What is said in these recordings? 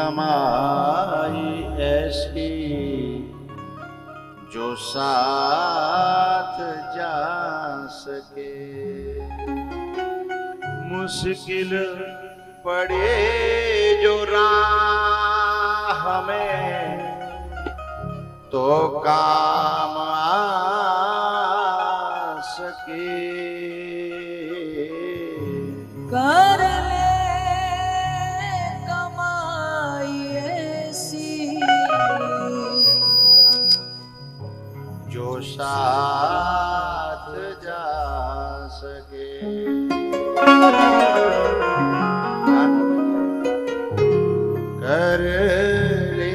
कमाई ऐसी जो साथ जा सके। मुश्किल पड़े जो राह में तो काम आ सके। कर ले कमाई ऐसी जो साथ जा सके। कर ले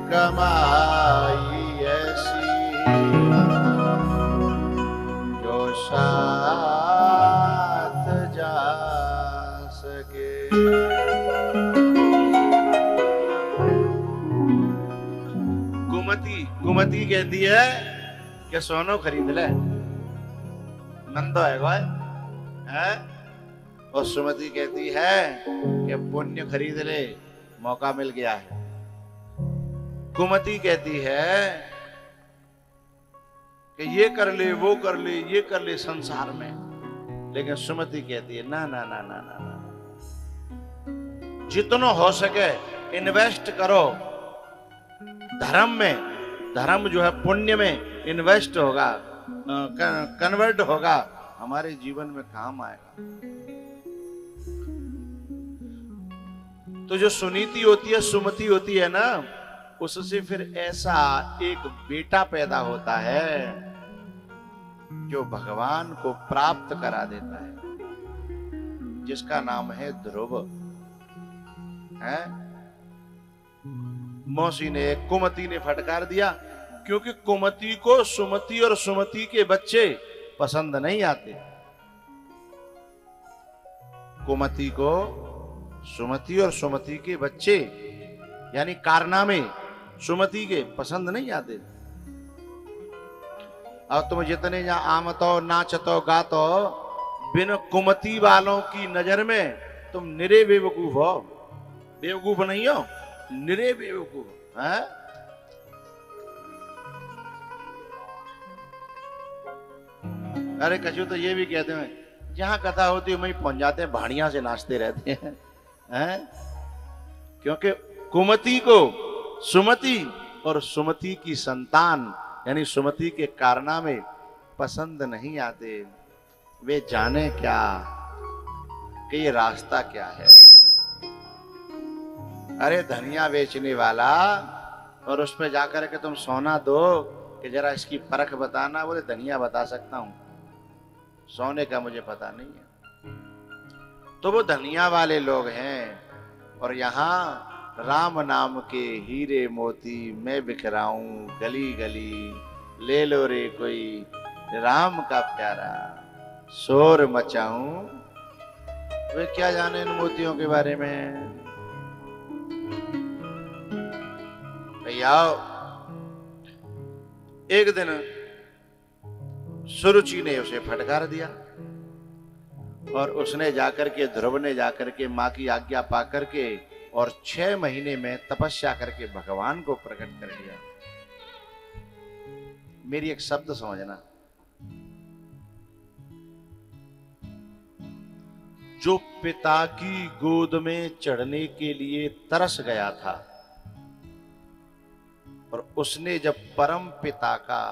कमाई ऐसी जो साथ जा सके। कुमति कहती है कि सोनो खरीद ले, नंदो है। और सुमति कहती है कि पुण्य खरीद ले, मौका मिल गया है। कुमति कहती है कि ये कर ले, वो कर ले, ये कर ले संसार में। लेकिन सुमति कहती है ना ना ना ना ना ना, जितना हो सके इन्वेस्ट करो धर्म में। धर्म जो है पुण्य में इन्वेस्ट होगा, कन्वर्ट होगा, हमारे जीवन में काम आएगा। तो जो सुनीति होती है, सुमति होती है ना, उससे फिर ऐसा एक बेटा पैदा होता है जो भगवान को प्राप्त करा देता है, जिसका नाम है ध्रुव। है मौसी ने, कुमति ने फटकार दिया, क्योंकि कुमति को सुमति और सुमति के बच्चे पसंद नहीं आते। कुमति को सुमति और सुमति के बच्चे यानी कारनामे सुमति के पसंद नहीं आते। अब तुम जितने यहाँ आमतो नाचतो गातो, बिन कुमति वालों की नजर में तुम निरे बेवकूफ हो। बेवकूफ नहीं हो, निरे बेवकूफ है। अरे कछु तो ये भी कहते हैं, जहां कथा होती है वहीं पहुंच जाते हैं, भाड़िया से नाचते रहते हैं। क्योंकि कुमति को सुमति और सुमति की संतान यानी सुमति के कारनामे पसंद नहीं आते। वे जाने क्या कि ये रास्ता क्या है। अरे धनिया बेचने वाला, और उसमें जाकर के तुम सोना दो कि जरा इसकी परख बताना। बोले धनिया बता सकता हूं, सोने का मुझे पता नहीं है। तो वो धनिया वाले लोग हैं, और यहाँ राम नाम के हीरे मोती मैं बिखराऊं गली गली, ले लो रे कोई राम का प्यारा शोर मचाऊं। वे क्या जाने इन मोतियों के बारे में। भैया एक दिन सुरुचि ने उसे फटकार दिया, और उसने जाकर के, ध्रुव ने जाकर के माँ की आज्ञा पाकर के और 6 महीने में तपस्या करके भगवान को प्रकट कर दिया। मेरी एक शब्द समझना, जो पिता की गोद में चढ़ने के लिए तरस गया था, और उसने जब परम पिता का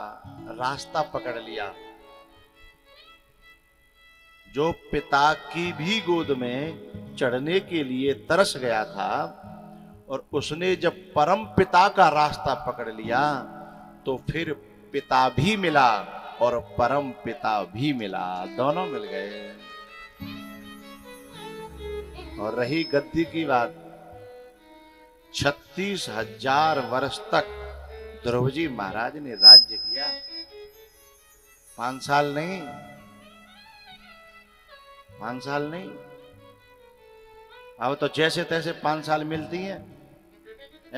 रास्ता पकड़ लिया, जो पिता की भी गोद में चढ़ने के लिए तरस गया था, और उसने जब परम पिता का रास्ता पकड़ लिया, तो फिर पिता भी मिला और परम पिता भी मिला, दोनों मिल गए। और रही गद्दी की बात, 36,000 वर्ष तक ध्रुव जी महाराज ने राज्य किया। 5 साल नहीं, 5 साल नहीं, अब तो जैसे तैसे 5 साल मिलती हैं।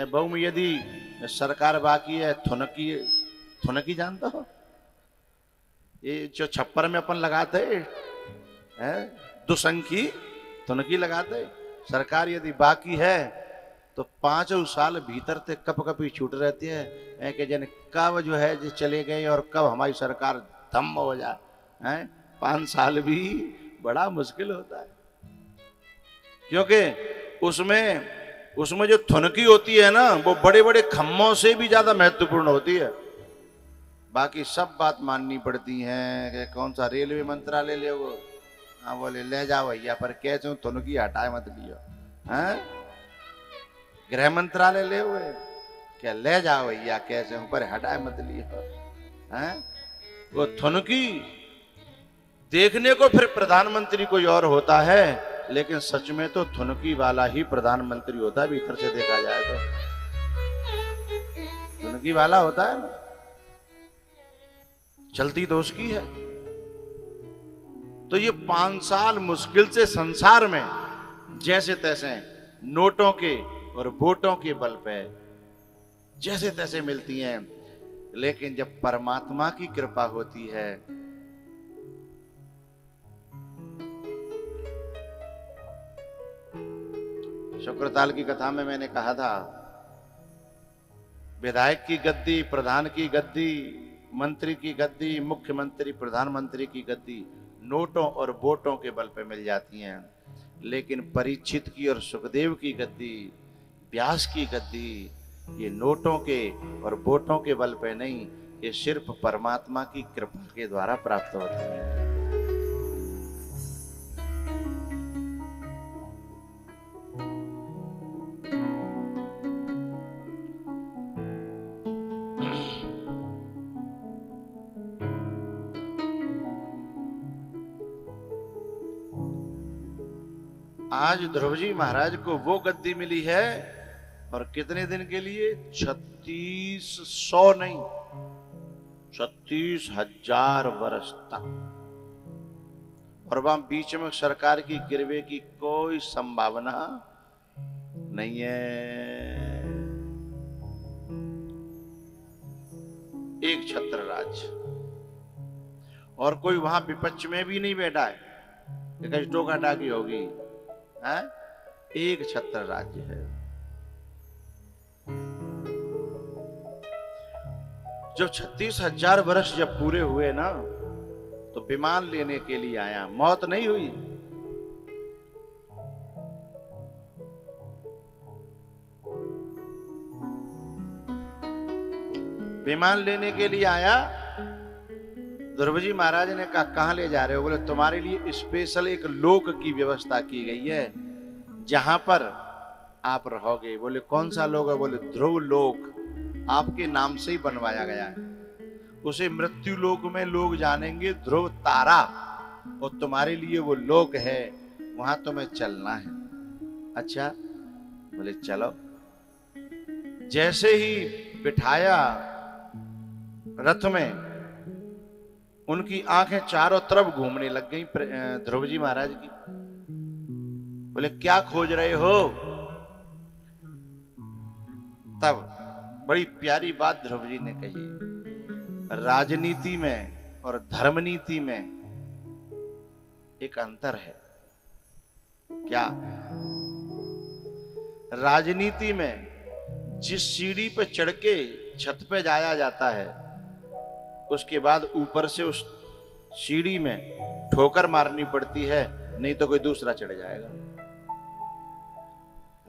बहु में यदि सरकार बाकी है, थुनकी जानते हो, ये जो छप्पर में अपन लगाते हैं दुसंखी, थुनकी लगाते, सरकार यदि बाकी है तो 5 साल भीतर ते कप कपी छूट रहती है कि जन कब जो है जो चले गए और कब हमारी सरकार धम्म हो जाए हैं। 5 साल भी बड़ा मुश्किल होता है, क्योंकि उसमें जो थुनकी होती है ना वो बड़े बड़े खम्मों से भी ज्यादा महत्वपूर्ण होती है। बाकी सब बात माननी पड़ती है कि कौन सा रेलवे मंत्रालय ले वो, हाँ बोले ले जाओ भैया, पर कैसे थुनकी हटाए मत लियो। हैं गृह मंत्रालय ले हुए क्या ले जाओ भैया, कैसे ऊपर हटाए मत लियो। हैं वो थुनकी देखने को फिर प्रधानमंत्री कोई और होता है, लेकिन सच में तो थुनकी वाला ही प्रधानमंत्री होता है। भीतर से देखा जाए तो थुनकी वाला होता है ना, चलती तो उसकी है। तो ये 5 साल मुश्किल से संसार में जैसे तैसे नोटों के और वोटों के बल पे जैसे तैसे मिलती हैं, लेकिन जब परमात्मा की कृपा होती है शुक्रताल की कथा में मैंने कहा था, विधायक की गद्दी, प्रधान की गद्दी, मंत्री की गद्दी, मुख्यमंत्री प्रधानमंत्री की गद्दी नोटों और वोटों के बल पे मिल जाती हैं, लेकिन परीक्षित की और सुखदेव की गद्दी, व्यास की गद्दी ये नोटों के और वोटों के बल पे नहीं, ये सिर्फ परमात्मा की कृपा के द्वारा प्राप्त होती है। आज ध्रुव जी महाराज को वो गद्दी मिली है, और कितने दिन के लिए? 3600 नहीं, 36,000 वर्ष तक। और वहां बीच में सरकार की गिरवे की कोई संभावना नहीं है। एक छत्र राज्य, और कोई वहां विपक्ष में भी नहीं बैठा है कि टोका टाकी होगी। है? एक छत्र राज्य है। जब 36,000 वर्ष जब पूरे हुए ना, तो विमान लेने के लिए आया, मौत नहीं हुई। विमान लेने के लिए आया। ध्रुव जी महाराज ने कहा कहां ले जा रहे हो? बोले तुम्हारे लिए स्पेशल एक लोक की व्यवस्था की गई है, जहां पर आप रहोगे। बोले कौन सा लोक है? बोले ध्रुव लोक, आपके नाम से ही बनवाया गया है। उसे मृत्यु लोक में लोग जानेंगे ध्रुव तारा, और तुम्हारे लिए वो लोक है, वहां तुम्हें चलना है। अच्छा, बोले चलो। जैसे ही बिठाया रथ में, उनकी आंखें चारों तरफ घूमने लग गई ध्रुव जी महाराज की। बोले क्या खोज रहे हो? तब बड़ी प्यारी बात ध्रुव जी ने कही, राजनीति में और धर्मनीति में एक अंतर है। क्या? राजनीति में जिस सीढ़ी पे चढ़ के छत पे जाया जाता है, उसके बाद ऊपर से उस सीढ़ी में ठोकर मारनी पड़ती है, नहीं तो कोई दूसरा चढ़ जाएगा।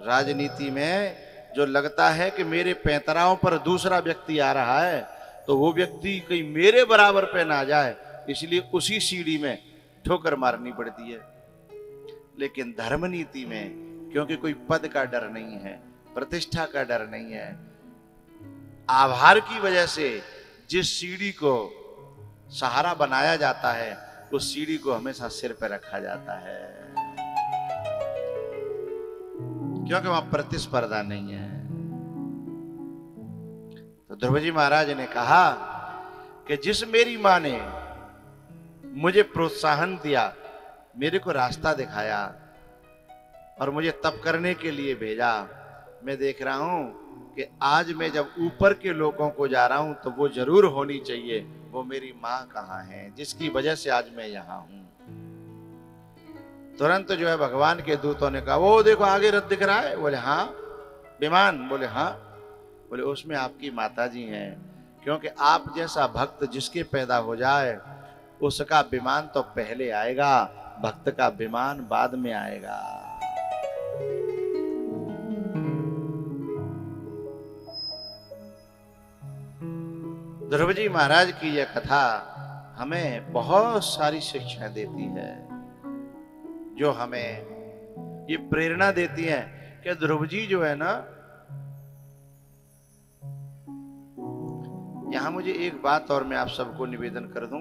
राजनीति में जो लगता है कि मेरे पैंतराओं पर दूसरा व्यक्ति आ रहा है, तो वो व्यक्ति कहीं मेरे बराबर पे ना जाए, इसलिए उसी सीढ़ी में ठोकर मारनी पड़ती है। लेकिन धर्मनीति में क्योंकि कोई पद का डर नहीं है, प्रतिष्ठा का डर नहीं है, आभार की वजह से जिस सीढ़ी को सहारा बनाया जाता है, उस सीढ़ी को हमेशा सिर पर रखा जाता है, क्योंकि वहां प्रतिस्पर्धा नहीं है। तो ध्रुव जी महाराज ने कहा कि जिस मेरी मां ने मुझे प्रोत्साहन दिया, मेरे को रास्ता दिखाया और मुझे तप करने के लिए भेजा, मैं देख रहा हूं कि आज मैं जब ऊपर के लोगों को जा रहा हूं तो वो जरूर होनी चाहिए। वो मेरी मां कहाँ है जिसकी वजह से आज मैं यहां हूं। तुरंत जो है भगवान के दूतों ने कहा, वो देखो आगे रथ दिख रहा है। बोले हाँ। विमान? बोले हाँ। बोले उसमें आपकी माता जी हैं, क्योंकि आप जैसा भक्त जिसके पैदा हो जाए उसका विमान तो पहले आएगा, भक्त का विमान बाद में आएगा। ध्रुव जी महाराज की यह कथा हमें बहुत सारी शिक्षाएं देती है, जो हमें ये प्रेरणा देती है कि ध्रुव जी जो है ना, यहां मुझे एक बात और मैं आप सबको निवेदन कर दूं।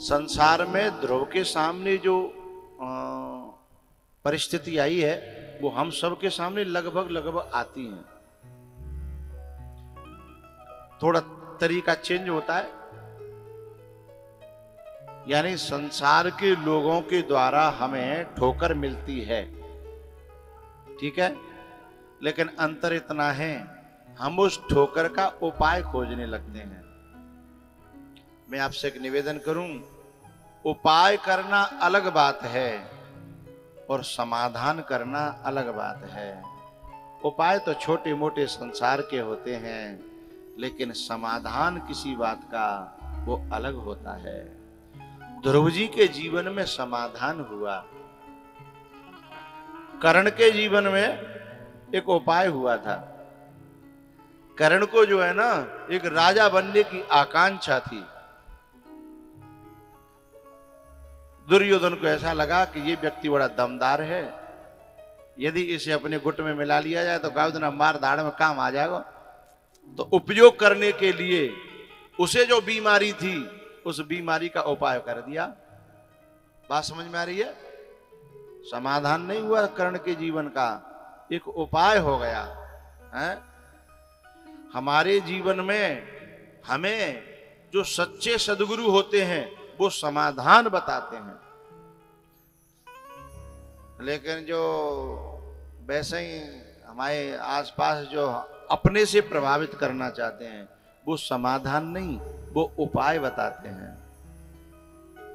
संसार में ध्रुव के सामने जो परिस्थिति आई है वो हम सब के सामने लगभग आती है। थोड़ा तरीका चेंज होता है, यानी संसार के लोगों के द्वारा हमें ठोकर मिलती है, ठीक है, लेकिन अंतर इतना है हम उस ठोकर का उपाय खोजने लगते हैं। मैं आपसे एक निवेदन करूं, उपाय करना अलग बात है और समाधान करना अलग बात है। उपाय तो छोटे मोटे संसार के होते हैं, लेकिन समाधान किसी बात का वो अलग होता है। ध्रुव जी के जीवन में समाधान हुआ, कर्ण के जीवन में एक उपाय हुआ था। कर्ण को जो है ना एक राजा बनने की आकांक्षा थी। दुर्योधन को ऐसा लगा कि ये व्यक्ति बड़ा दमदार है, यदि इसे अपने गुट में मिला लिया जाए तो गावदना मार दाड़ में काम आ जाएगा। तो उपयोग करने के लिए उसे जो बीमारी थी उस बीमारी का उपाय कर दिया। बात समझ में आ रही है? समाधान नहीं हुआ कर्ण के जीवन का, एक उपाय हो गया है। हमारे जीवन में हमें जो सच्चे सद्गुरु होते हैं वो समाधान बताते हैं, लेकिन जो वैसे ही हमारे आसपास जो अपने से प्रभावित करना चाहते हैं वो समाधान नहीं, वो उपाय बताते हैं।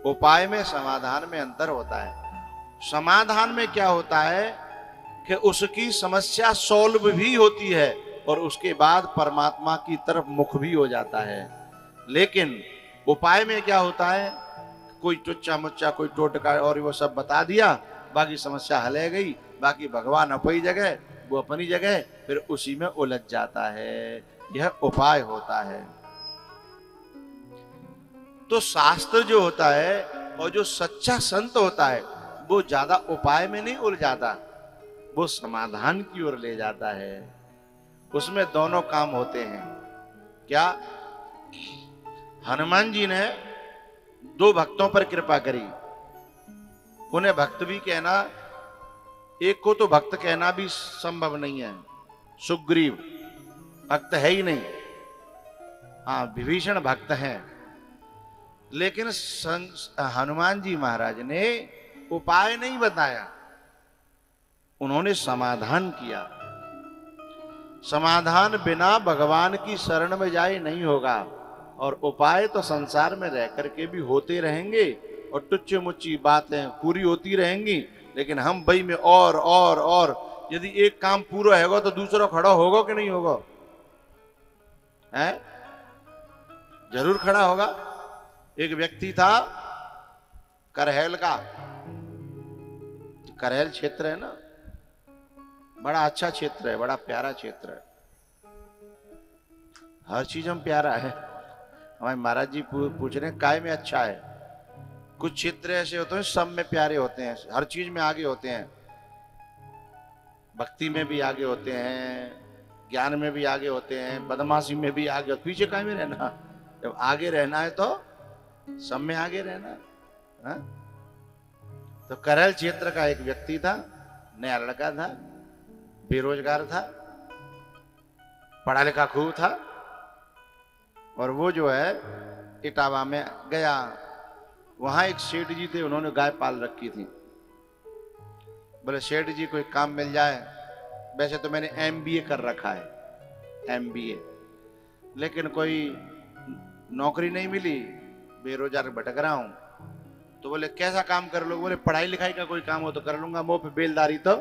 उपाय में समाधान में अंतर होता है। समाधान में क्या होता है कि उसकी समस्या सॉल्व भी होती है और उसके बाद परमात्मा की तरफ मुख भी हो जाता है। लेकिन उपाय में क्या होता है, कोई टुच्चा मुच्चा कोई टोटका और वो सब बता दिया, बाकी समस्या हल गई, बाकी भगवान अपनी जगह वो अपनी जगह, फिर उसी में उलझ जाता है। यह उपाय होता है। तो शास्त्र जो होता है और जो सच्चा संत होता है वो ज्यादा उपाय में नहीं उलझाता, वो समाधान की ओर ले जाता है। उसमें दोनों काम होते हैं। क्या? हनुमान जी ने दो भक्तों पर कृपा करी, उन्हें भक्त भी कहना, एक को तो भक्त कहना भी संभव नहीं है। सुग्रीव भक्त है ही नहीं, हाँ विभीषण भक्त हैं, लेकिन हनुमान जी महाराज ने उपाय नहीं बताया, उन्होंने समाधान किया। समाधान बिना भगवान की शरण में जाए नहीं होगा, और उपाय तो संसार में रह करके भी होते रहेंगे और टुच्ची मुच्ची बातें पूरी होती रहेंगी, लेकिन हम वही में और यदि एक काम पूरा होगा तो दूसरा खड़ा होगा कि नहीं होगा? है? जरूर खड़ा होगा। एक व्यक्ति था करहैल का, करहैल क्षेत्र है ना, बड़ा अच्छा क्षेत्र है, बड़ा प्यारा क्षेत्र है, हर चीज हम प्यारा है। हमारे महाराज जी पूछ रहे हैं काय में अच्छा है। कुछ क्षेत्र ऐसे होते हैं सब में प्यारे होते हैं, हर चीज में आगे होते हैं, भक्ति में भी आगे होते हैं, ज्ञान में भी आगे होते हैं, बदमाशी में भी आगे। पीछे काय में रहना, जब आगे रहना है तो सब में आगे रहना है। तो करहल क्षेत्र का एक व्यक्ति था, नया लड़का था, बेरोजगार था, पढ़ा लिखा खूब था, और वो जो है इटावा में गया। वहां एक सेठ जी थे, उन्होंने गाय पाल रखी थी। बोले सेठ जी कोई काम मिल जाए। वैसे तो मैंने MBA कर रखा है, MBA, लेकिन कोई नौकरी नहीं मिली, बेरोजगार भटक रहा हूं। तो बोले कैसा काम कर लो? बोले पढ़ाई लिखाई का कोई काम हो तो कर लूंगा, मुंह पे बेलदारी तो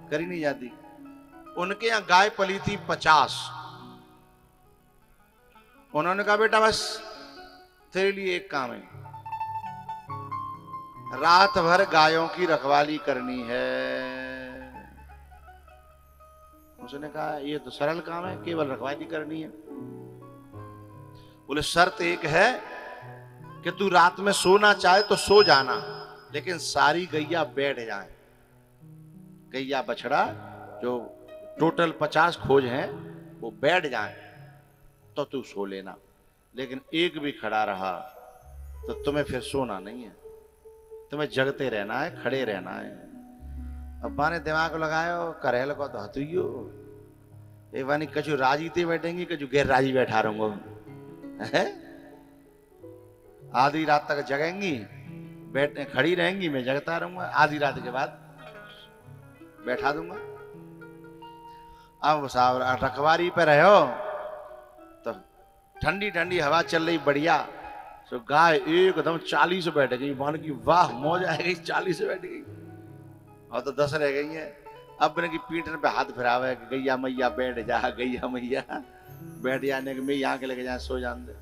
करी नहीं जाती। उनके यहाँ गाय पली थी 50। उन्होंने कहा बेटा बस तेरे लिए एक काम है, रात भर गायों की रखवाली करनी है। उसने कहा ये तो सरल काम है, केवल रखवाली करनी है। बोले शर्त एक है कि तू रात में सोना चाहे तो सो जाना, लेकिन सारी गैया बैठ जाए। गैया बछड़ा जो टोटल 50 खोज हैं वो बैठ जाए तो तू सो लेना, लेकिन एक भी खड़ा रहा तो तुम्हें फिर सोना नहीं है, तुम्हें जगते रहना है, खड़े रहना है। अब्बा ने दिमाग लगायो, करेल को तो हथुइयो एक बानी कछु राजी ते बैठेंगी, कछु गैर राजी बैठा रहूंगा। आधी रात तक जगेंगी, बैठने खड़ी रहेंगी, मैं जगता रहूंगा, आधी रात के बाद बैठा दूंगा। अब साहब रखवारी पे रहो तो ठंडी ठंडी हवा चल रही बढ़िया, तो गाय एकदम 40 बैठ गई। मान की वाह मौज आ गई, 40 बैठ गई और तो 10 रह गई है। अब की पीठ पे हाथ फिरावे कि गैया मैया बैठ जा, गैया मैया बैठ जाने के मैं यहाँ के लेके जाए सो जान दे।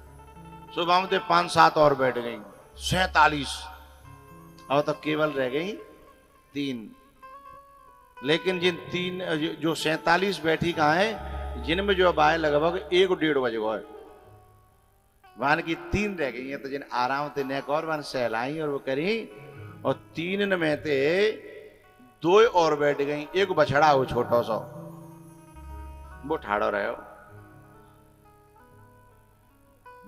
सुबह में 5-7 और बैठ गई, 47। और तो केवल रह गई 3। लेकिन जिन 3 जो 47 बैठी कहाँ है, जिनमें जो अब आए लगभग 1-1.5 बजे गए, वन की 3 रह गई हैं। तो जिन आराम से नेक और वन सहलाई और वो करी, और 3 में थे 2 और बैठ गई। एक बछड़ा हो छोटा सा, वो ठाड़ो रहे।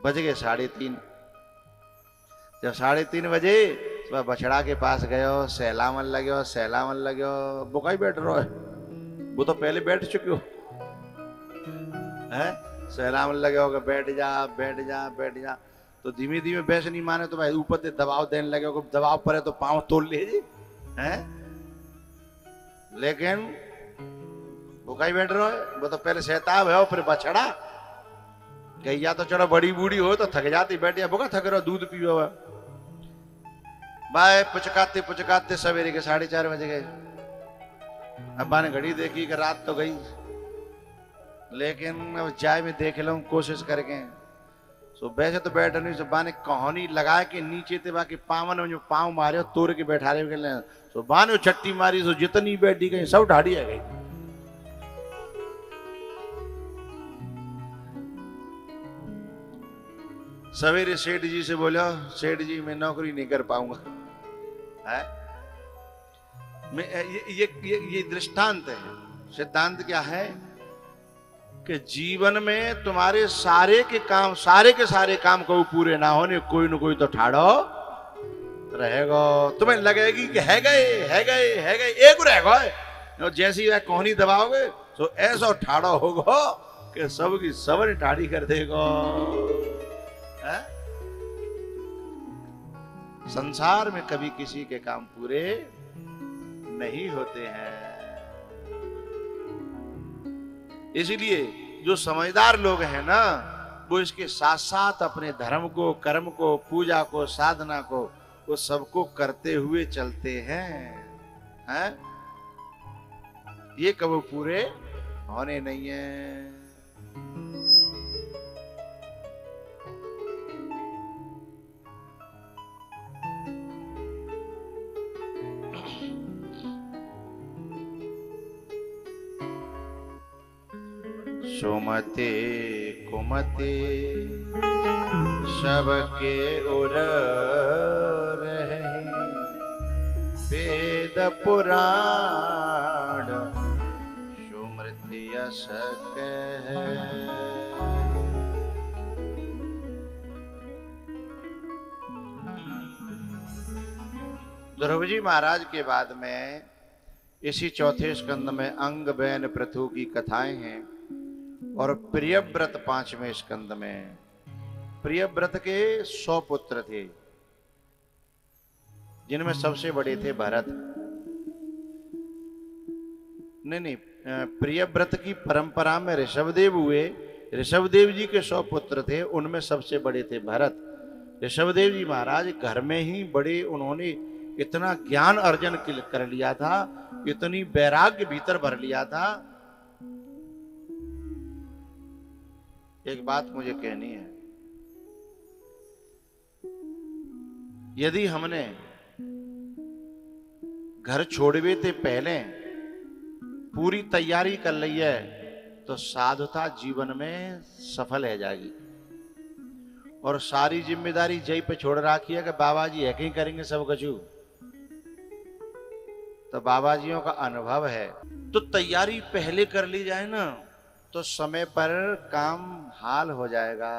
बज गए 3:30। जब 3:30 बजे तो बछड़ा के पास गयो, सहलावन लगे। वो कहीं बैठ रहो है, वो तो पहले बैठ चुके हो है। सहलावन लगे होगा, बैठ जा। तो धीमे धीमे बैस नहीं माने तो भाई ऊपर से दबाव देने लगे हो, दबाव पड़े तो पांव तोड़ ले हैं। लेकिन वो कहीं बैठ रहो है, वो तो पहले सहताब है, फिर बछड़ा। गैया तो चलो बड़ी बूढ़ी हो तो थक जाती, बैठिया बोका थक रहो, दूध पियो। भाई पुचकाते सवेरे के 4:30 बजे गए। अब्बा ने घड़ी देखी कि रात तो गई, लेकिन अब चाय में देख लूं कोशिश करके। सो वैसे तो बैठ नहीं, सो बा ने कहानी लगा के नीचे थे बाकी पावन में जो पाँव मारे तोड़ के बैठा रहे। सो बा ने छट्टी मारी, सो जितनी बैठी गई सब ढाड़ी आ गई। सवेरे सेठ जी से बोलो, सेठ जी मैं नौकरी नहीं कर पाऊंगा है। मैं ये दृष्टांत है। सिद्धांत क्या है कि जीवन में तुम्हारे सारे के सारे काम को पूरे ना होने, कोई न कोई तो ठाड़ो रहेगा। तुम्हें लगेगी कि है गए एक रहेगा, जैसी वह कोहनी दबाओगे तो ऐसा ठाड़ो होगा कि सबकी सबर ठाड़ी कर देगा। संसार में कभी किसी के काम पूरे नहीं होते हैं। इसलिए जो समझदार लोग हैं ना, वो इसके साथ साथ अपने धर्म को, कर्म को, पूजा को, साधना को, वो सबको करते हुए चलते हैं। ये कभी पूरे होने नहीं है। सुमते कुमते सबके उर रहे, वेद पुराण सुमृति यश कहे। ध्रुव जी महाराज के बाद में इसी चौथे स्कंद में अंग बैन पृथु की कथाएं हैं, और प्रियव्रत 5वें स्कंद में। प्रियव्रत के 100 पुत्र थे, जिनमें सबसे बड़े थे भरत। नहीं, प्रियव्रत की परंपरा में ऋषभदेव हुए। ऋषभदेव जी के 100 पुत्र थे, उनमें सबसे बड़े थे भरत। ऋषभदेव जी महाराज घर में ही बड़े उन्होंने इतना ज्ञान अर्जन कर लिया था, इतनी वैराग्य भीतर भर लिया था। एक बात मुझे कहनी है, यदि हमने घर छोड़वे थे पहले पूरी तैयारी कर ली है तो साधुता जीवन में सफल है जाएगी। और सारी जिम्मेदारी जय पे छोड़ रखी है कि बाबा जी है कहीं करेंगे सब कछु, तो बाबा जियों का अनुभव है। तो तैयारी पहले कर ली जाए ना तो समय पर काम हाल हो जाएगा।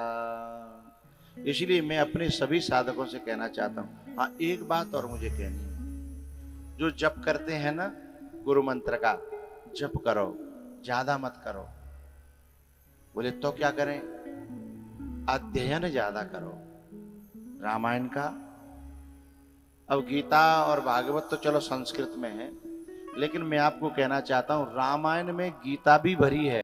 इसलिए मैं अपने सभी साधकों से कहना चाहता हूं। हाँ, एक बात और मुझे कहनी है, जो जप करते हैं ना गुरु मंत्र का, जप करो, ज्यादा मत करो। बोले तो क्या करें? अध्ययन ज्यादा करो रामायण का। अब गीता और भागवत तो चलो संस्कृत में है, लेकिन मैं आपको कहना चाहता हूं रामायण में गीता भी भरी है।